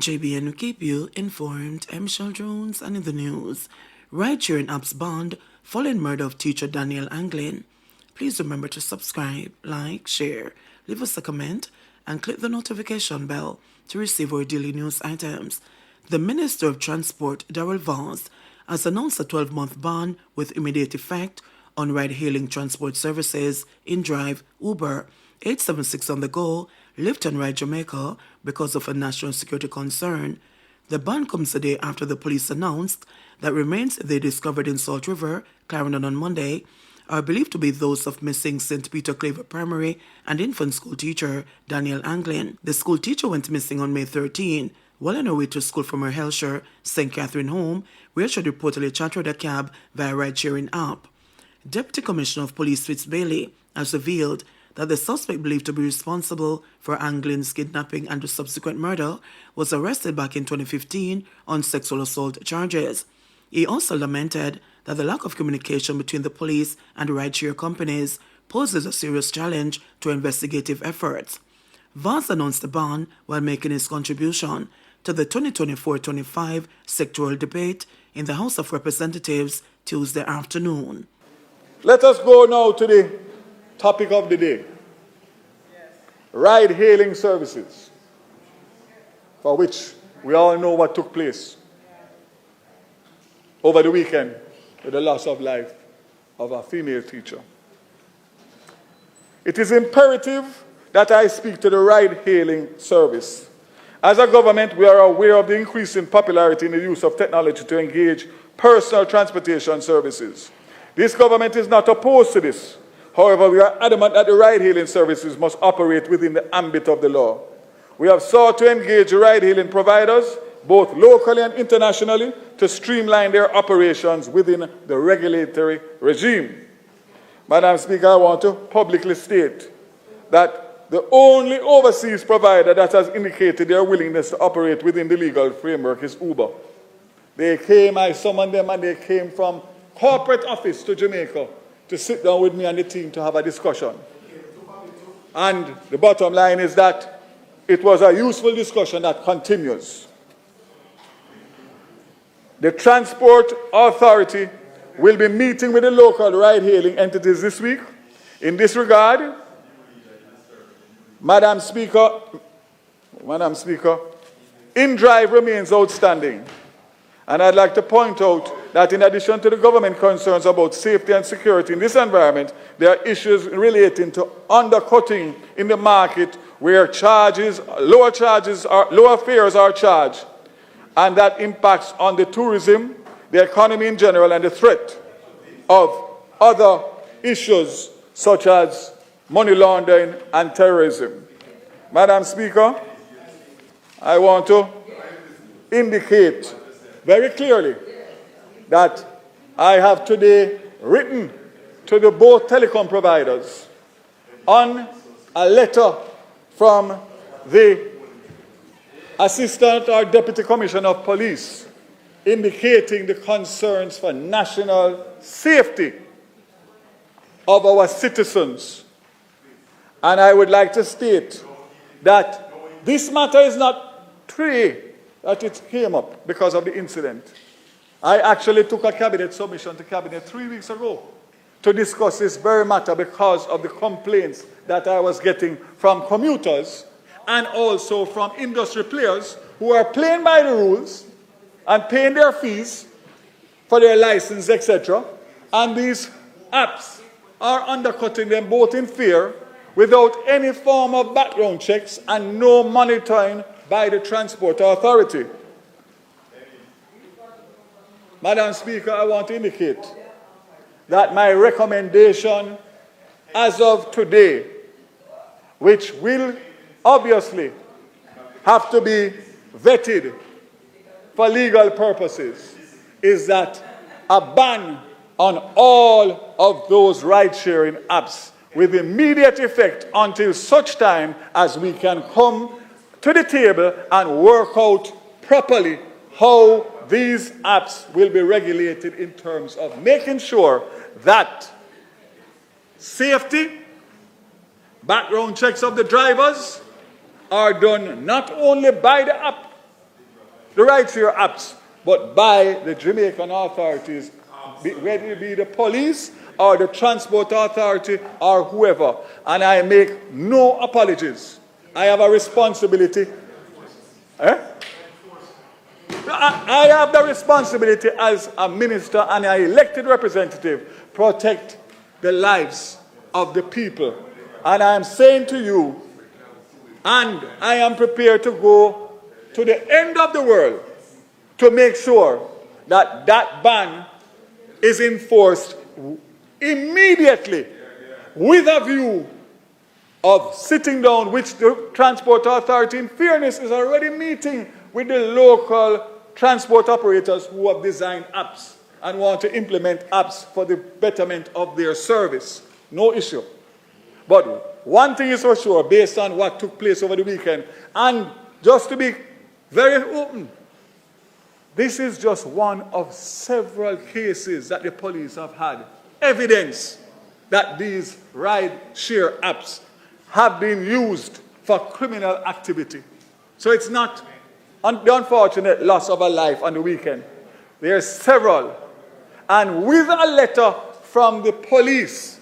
JBNN will keep you informed. I'm Michelle Jones, and in the news, Ridesharing apps banned following murder of teacher Danielle Anglin. Please remember to subscribe, like, share, leave us a comment, and click the notification bell to receive our daily news items. The Minister of Transport, Darrell Vaz, has announced a 12-month ban with immediate effect on ride-hailing transport services in Drive, Uber, 876 on the go, Lyft and Ride Jamaica because of a national security concern. The ban comes a day after the police announced that remains they discovered in Salt River, Clarendon on Monday, are believed to be those of missing St. Peter Claver Primary and infant school teacher Danielle Anglin. The school teacher went missing on May 13 while on her way to school from her Hellshire, St. Catherine home, where she had reportedly chartered a cab via ride-sharing app. Deputy Commissioner of Police Fitz Bailey has revealed that the suspect believed to be responsible for Anglin's kidnapping and the subsequent murder was arrested back in 2015 on sexual assault charges. He also lamented that the lack of communication between the police and the rideshare companies poses a serious challenge to investigative efforts. Vaz announced the ban while making his contribution to the 2024-25 sectoral debate in the House of Representatives Tuesday afternoon. Let us go now to the topic of the day. Ride-hailing services, for which we all know what took place over the weekend with the loss of life of a female teacher. It is imperative that I speak to the ride-hailing service. As a government, we are aware of the increasing popularity in the use of technology to engage personal transportation services. This government is not opposed to this. However, we are adamant that the ride-hailing services must operate within the ambit of the law. We have sought to engage ride-hailing providers, both locally and internationally, to streamline their operations within the regulatory regime. Madam Speaker, I want to publicly state that the only overseas provider that has indicated their willingness to operate within the legal framework is Uber. I summoned them, and they came from corporate office to Jamaica to sit down with me and the team to have a discussion. And the bottom line is that it was a useful discussion that continues. The Transport Authority will be meeting with the local ride-hailing entities this week. In this regard, Madam Speaker, InDrive remains outstanding. And I'd like to point out that in addition to the government concerns about safety and security in this environment, there are issues relating to undercutting in the market where lower fares are charged, and that impacts on the tourism, the economy in general, and the threat of other issues such as money laundering and terrorism. Madam Speaker, I want to indicate very clearly that I have today written to the both telecom providers on a letter from the Assistant or Deputy Commissioner of Police indicating the concerns for national safety of our citizens. And I would like to state that this matter is not today that it came up because of the incident. I actually took a cabinet submission to cabinet 3 weeks ago to discuss this very matter because of the complaints that I was getting from commuters and also from industry players who are playing by the rules and paying their fees for their license, etc. And these apps are undercutting them both in fare without any form of background checks and no monitoring by the Transport Authority. Madam Speaker, I want to indicate that my recommendation as of today, which will obviously have to be vetted for legal purposes, is that a ban on all of those ride-sharing apps with immediate effect until such time as we can come to the table and work out properly how these apps will be regulated in terms of making sure that safety, background checks of the drivers are done not only by the app, the rideshare apps, but by the Jamaican authorities, whether it be the police or the transport authority or whoever. And I make no apologies. I have a responsibility. I have the responsibility as a minister and an elected representative, protect the lives of the people. And I am saying to you, and I am prepared to go to the end of the world to make sure that that ban is enforced immediately with a view of sitting down, which the Transport Authority, in fairness, is already meeting with the local transport operators who have designed apps and want to implement apps for the betterment of their service. No issue. But one thing is for sure, based on what took place over the weekend, and just to be very open, this is just one of several cases that the police have had evidence that these ride-share apps have been used for criminal activity. So it's not the unfortunate loss of a life on the weekend. There are several. And with a letter from the police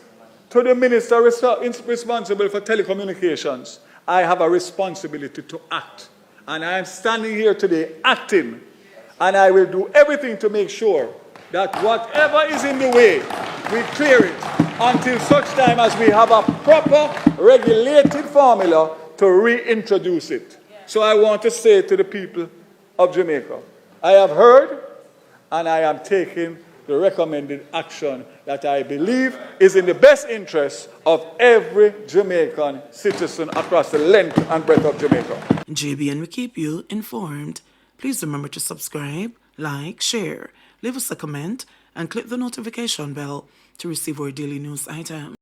to the minister responsible for telecommunications, I have a responsibility to act. And I am standing here today acting. And I will do everything to make sure that whatever is in the way, we clear it until such time as we have a proper regulated formula to reintroduce it. So I want to say to the people of Jamaica, I have heard and I am taking the recommended action that I believe is in the best interest of every Jamaican citizen across the length and breadth of Jamaica. JBN will keep you informed. Please remember to subscribe, like, share, leave us a comment, and click the notification bell to receive our daily news items.